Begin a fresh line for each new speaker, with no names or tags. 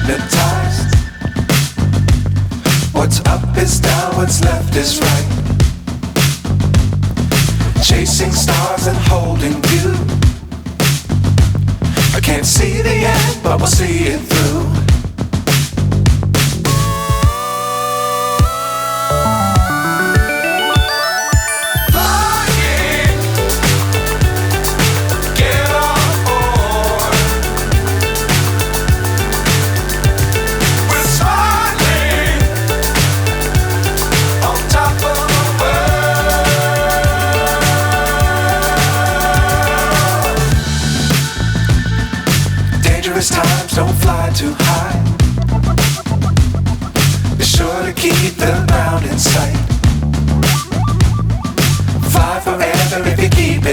hypnotized. What's up is down, what's left is right. Chasing stars and holding you. I can't see the end, but we'll see it through. Times don't fly too high. Be sure to keep the ground in sight. Fly forever if you keep it.